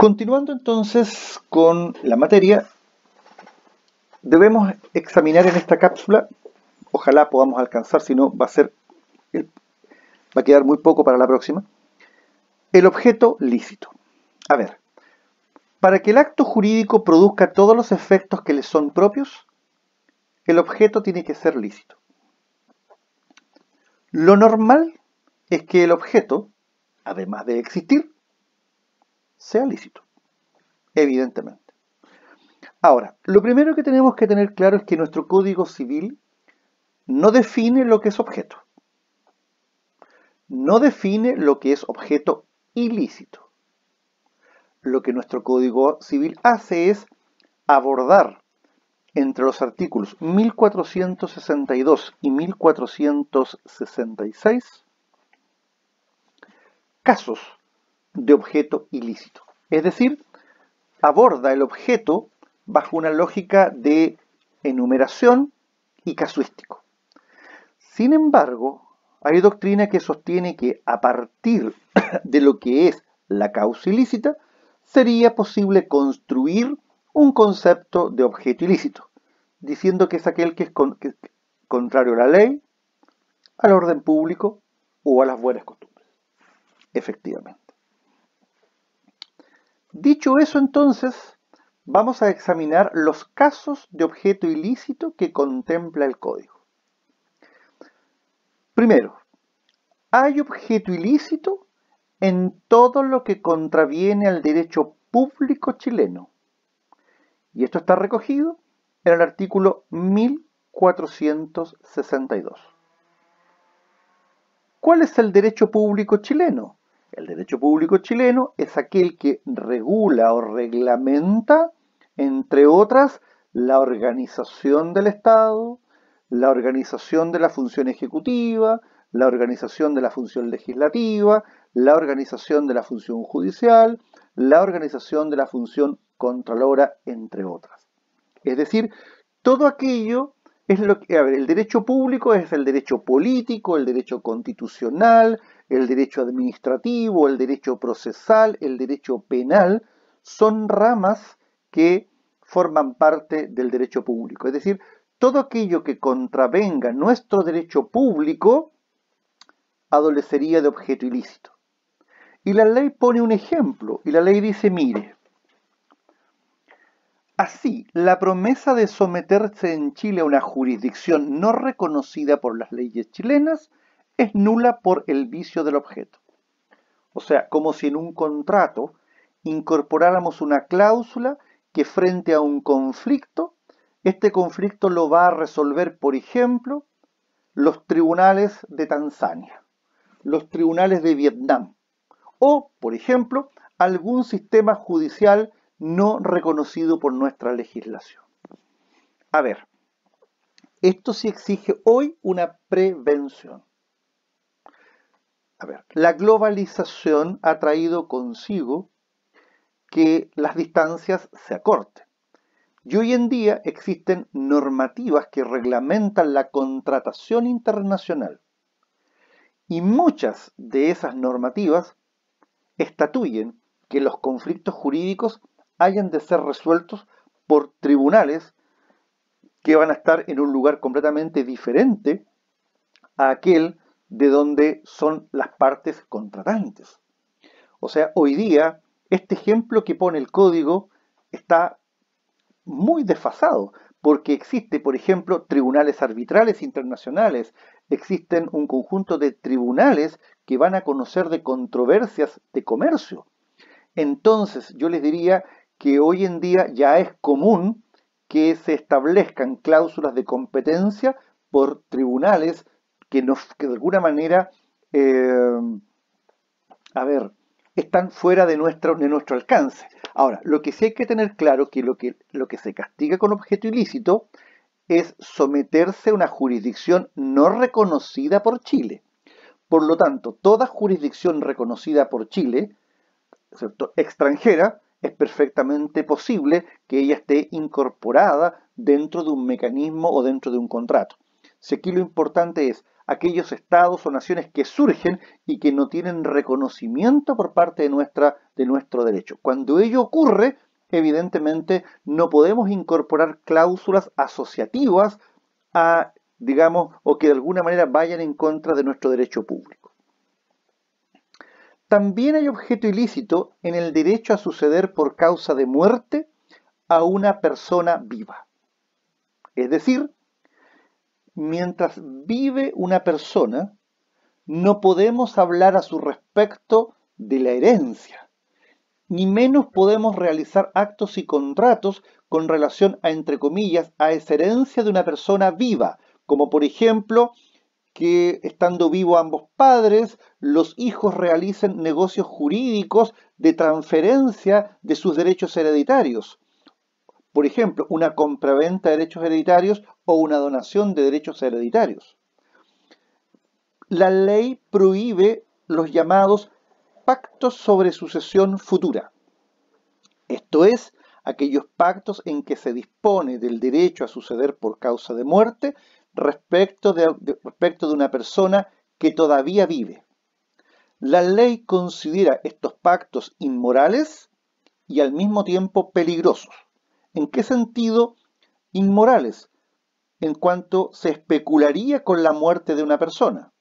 Continuando entonces con la materia, debemos examinar en esta cápsula, ojalá podamos alcanzar, si no va a quedar muy poco para la próxima, el objeto lícito. A ver, para que el acto jurídico produzca todos los efectos que le son propios, el objeto tiene que ser lícito. Lo normal es que el objeto, además de existir, sea lícito, evidentemente. Ahora, lo primero que tenemos que tener claro es que nuestro Código Civil no define lo que es objeto. No define lo que es objeto ilícito. Lo que nuestro Código Civil hace es abordar entre los artículos 1462 y 1466 casos de objeto ilícito. Es decir, aborda el objeto bajo una lógica de enumeración y casuístico. Sin embargo, hay doctrina que sostiene que a partir de lo que es la causa ilícita, sería posible construir un concepto de objeto ilícito, diciendo que es aquel que es contrario a la ley, al orden público o a las buenas costumbres. Efectivamente. Dicho eso, entonces, vamos a examinar los casos de objeto ilícito que contempla el Código. Primero, hay objeto ilícito en todo lo que contraviene al derecho público chileno. Y esto está recogido en el artículo 1462. ¿Cuál es el derecho público chileno? El derecho público chileno es aquel que regula o reglamenta, entre otras, la organización del Estado, la organización de la función ejecutiva, la organización de la función legislativa, la organización de la función judicial, la organización de la función contralora, entre otras. Es decir, todo aquello es lo que, el derecho público es el derecho político, el derecho constitucional, el derecho administrativo, el derecho procesal, el derecho penal, son ramas que forman parte del derecho público. Es decir, todo aquello que contravenga nuestro derecho público adolecería de objeto ilícito. Y la ley pone un ejemplo, y la ley dice, mire, así, la promesa de someterse en Chile a una jurisdicción no reconocida por las leyes chilenas es nula por el vicio del objeto. O sea, como si en un contrato incorporáramos una cláusula que frente a un conflicto, este conflicto lo va a resolver, por ejemplo, los tribunales de Tanzania, los tribunales de Vietnam, o, por ejemplo, algún sistema judicial no reconocido por nuestra legislación. A ver, esto sí exige hoy una prevención. A ver, la globalización ha traído consigo que las distancias se acorten. Y hoy en día existen normativas que reglamentan la contratación internacional. Y muchas de esas normativas estatuyen que los conflictos jurídicos hayan de ser resueltos por tribunales que van a estar en un lugar completamente diferente a aquel de donde son las partes contratantes. O sea, hoy día, este ejemplo que pone el código está muy desfasado, porque existe, por ejemplo, tribunales arbitrales internacionales, existen un conjunto de tribunales que van a conocer de controversias de comercio. Entonces, yo les diría que hoy en día ya es común que se establezcan cláusulas de competencia por tribunales que de alguna manera, están fuera de nuestro alcance. Ahora, lo que sí hay que tener claro que lo que se castiga con objeto ilícito es someterse a una jurisdicción no reconocida por Chile. Por lo tanto, toda jurisdicción reconocida por Chile, ¿cierto?, extranjera, es perfectamente posible que ella esté incorporada dentro de un mecanismo o dentro de un contrato. Si aquí lo importante es aquellos estados o naciones que surgen y que no tienen reconocimiento por parte de nuestro derecho. Cuando ello ocurre, evidentemente no podemos incorporar cláusulas asociativas digamos, o que de alguna manera vayan en contra de nuestro derecho público. También hay objeto ilícito en el derecho a suceder por causa de muerte a una persona viva. Es decir, mientras vive una persona, no podemos hablar a su respecto de la herencia, ni menos podemos realizar actos y contratos con relación a, entre comillas, a esa herencia de una persona viva, como por ejemplo, que estando vivos ambos padres, los hijos realicen negocios jurídicos de transferencia de sus derechos hereditarios. Por ejemplo, una compraventa de derechos hereditarios o una donación de derechos hereditarios. La ley prohíbe los llamados pactos sobre sucesión futura. Esto es, aquellos pactos en que se dispone del derecho a suceder por causa de muerte respecto de una persona que todavía vive. La ley considera estos pactos inmorales y al mismo tiempo peligrosos. ¿En qué sentido inmorales? En cuanto se especularía con la muerte de una persona.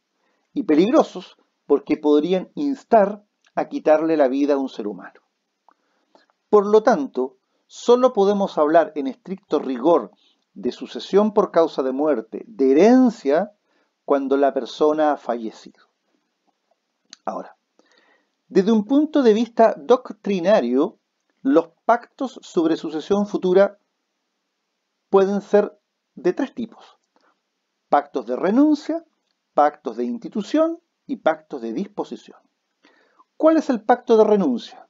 Y peligrosos porque podrían instar a quitarle la vida a un ser humano. Por lo tanto, solo podemos hablar en estricto rigor de sucesión por causa de muerte, de herencia, cuando la persona ha fallecido. Ahora, desde un punto de vista doctrinario, los pactos sobre sucesión futura pueden ser de tres tipos: pactos de renuncia, pactos de institución y pactos de disposición. ¿Cuál es el pacto de renuncia?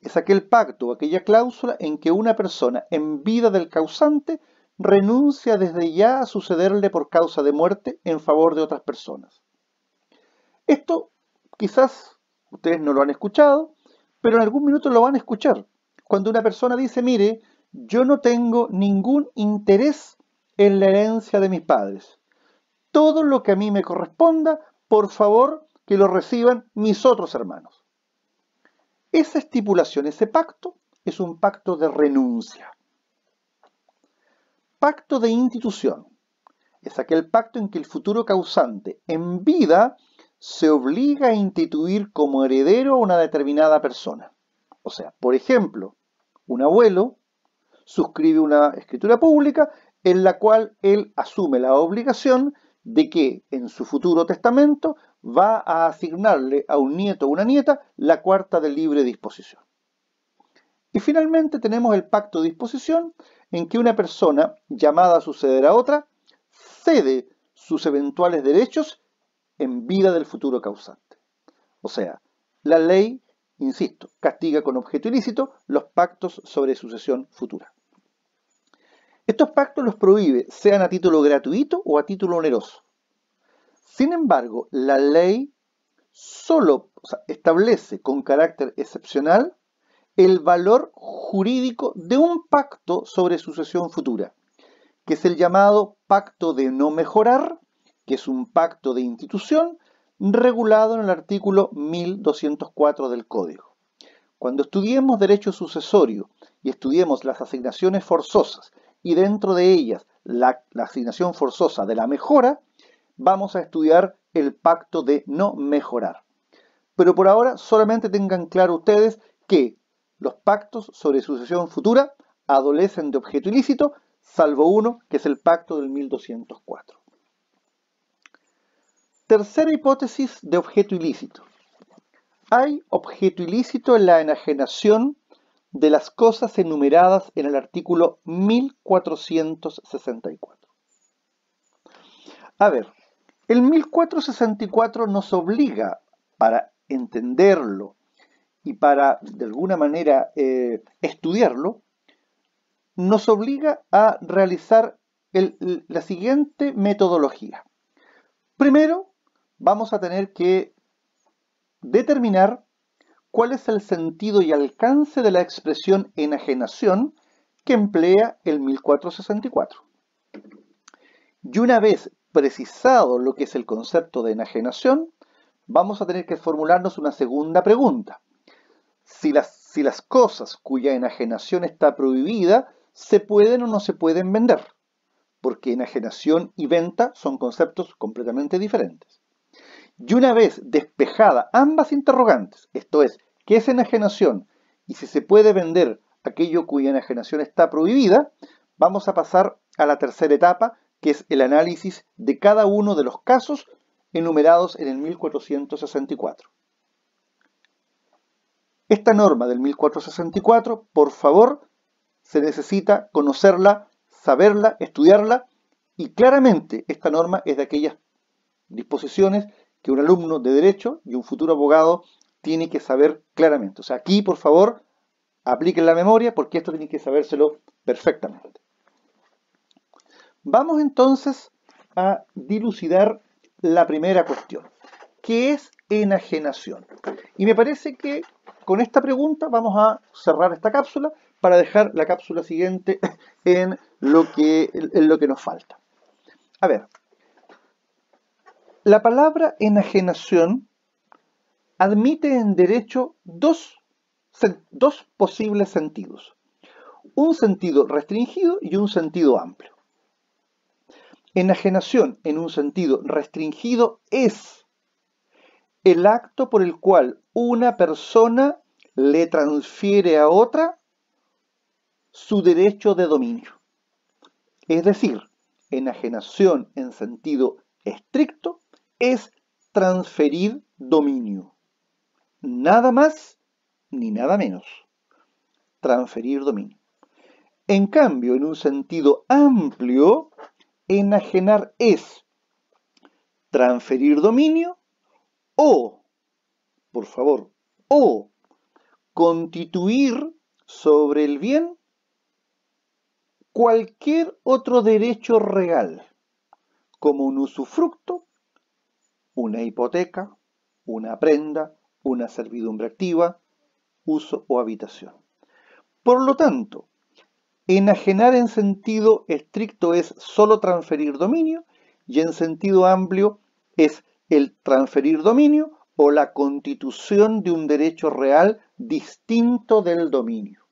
Es aquel pacto o aquella cláusula en que una persona en vida del causante renuncia desde ya a sucederle por causa de muerte en favor de otras personas. Esto quizás ustedes no lo han escuchado, pero en algún minuto lo van a escuchar. Cuando una persona dice, mire, yo no tengo ningún interés en la herencia de mis padres. Todo lo que a mí me corresponda, por favor, que lo reciban mis otros hermanos. Esa estipulación, ese pacto, es un pacto de renuncia. Pacto de institución. Es aquel pacto en que el futuro causante, en vida, se obliga a instituir como heredero a una determinada persona. O sea, por ejemplo, un abuelo suscribe una escritura pública en la cual él asume la obligación de que en su futuro testamento va a asignarle a un nieto o una nieta la cuarta de libre disposición. Y finalmente tenemos el pacto de disposición, en que una persona llamada a suceder a otra cede sus eventuales derechos en vida del futuro causante. O sea, la ley, insisto, castiga con objeto ilícito los pactos sobre sucesión futura. Estos pactos los prohíbe, sean a título gratuito o a título oneroso. Sin embargo, la ley solo establece con carácter excepcional el valor jurídico de un pacto sobre sucesión futura, que es el llamado pacto de no mejorar, que es un pacto de institución regulado en el artículo 1204 del Código. Cuando estudiemos derecho sucesorio y estudiemos las asignaciones forzosas y dentro de ellas la asignación forzosa de la mejora, vamos a estudiar el pacto de no mejorar. Pero por ahora solamente tengan claro ustedes que los pactos sobre sucesión futura adolecen de objeto ilícito, salvo uno, que es el pacto del 1204. Tercera hipótesis de objeto ilícito. Hay objeto ilícito en la enajenación de las cosas enumeradas en el artículo 1464. A ver, el 1464 nos obliga, para entenderlo y para de alguna manera estudiarlo, nos obliga a realizar la siguiente metodología. Primero, vamos a tener que determinar cuál es el sentido y alcance de la expresión enajenación que emplea el 1464. Y una vez precisado lo que es el concepto de enajenación, vamos a tener que formularnos una segunda pregunta. Si las cosas cuya enajenación está prohibida, ¿se pueden o no se pueden vender? Porque enajenación y venta son conceptos completamente diferentes. Y una vez despejada ambas interrogantes, esto es, ¿qué es enajenación? Y si se puede vender aquello cuya enajenación está prohibida, vamos a pasar a la tercera etapa, que es el análisis de cada uno de los casos enumerados en el 1464. Esta norma del 1464, por favor, se necesita conocerla, saberla, estudiarla, y claramente esta norma es de aquellas disposiciones que un alumno de Derecho y un futuro abogado tiene que saber claramente. O sea, aquí, por favor, apliquen la memoria porque esto tiene que sabérselo perfectamente. Vamos entonces a dilucidar la primera cuestión. ¿Qué es enajenación? Y me parece que con esta pregunta vamos a cerrar esta cápsula para dejar la cápsula siguiente en lo que nos falta. A ver, la palabra enajenación admite en derecho dos posibles sentidos. Un sentido restringido y un sentido amplio. Enajenación en un sentido restringido es el acto por el cual una persona le transfiere a otra su derecho de dominio. Es decir, enajenación en sentido estricto es transferir dominio. Nada más ni nada menos. Transferir dominio. En cambio, en un sentido amplio, enajenar es transferir dominio o, por favor, o constituir sobre el bien cualquier otro derecho real, como un usufructo, una hipoteca, una prenda, una servidumbre activa, uso o habitación. Por lo tanto, enajenar en sentido estricto es solo transferir dominio y en sentido amplio es el transferir dominio o la constitución de un derecho real distinto del dominio.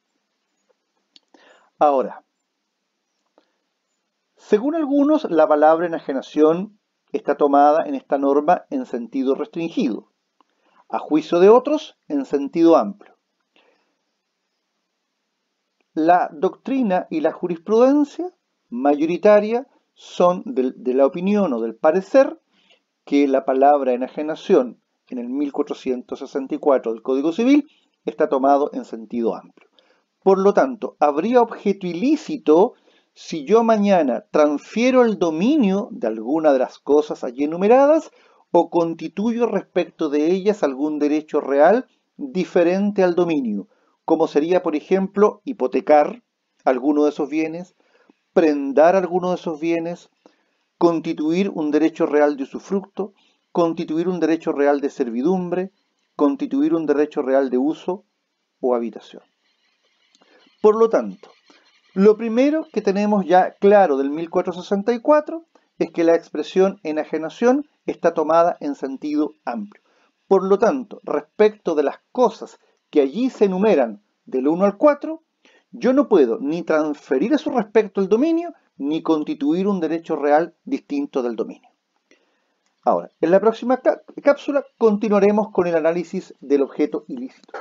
Ahora, según algunos, la palabra enajenación está tomada en esta norma en sentido restringido, a juicio de otros en sentido amplio. La doctrina y la jurisprudencia mayoritaria son de la opinión o del parecer que la palabra enajenación en el 1464 del Código Civil está tomado en sentido amplio. Por lo tanto, habría objeto ilícito si yo mañana transfiero el dominio de alguna de las cosas allí enumeradas o constituyo respecto de ellas algún derecho real diferente al dominio, como sería, por ejemplo, hipotecar alguno de esos bienes, prendar alguno de esos bienes, constituir un derecho real de usufructo, constituir un derecho real de servidumbre, constituir un derecho real de uso o habitación. Por lo tanto, lo primero que tenemos ya claro del 1464 es que la expresión enajenación está tomada en sentido amplio. Por lo tanto, respecto de las cosas que allí se enumeran del 1 al 4, yo no puedo ni transferir a su respecto el dominio, ni constituir un derecho real distinto del dominio. Ahora, en la próxima cápsula continuaremos con el análisis del objeto ilícito.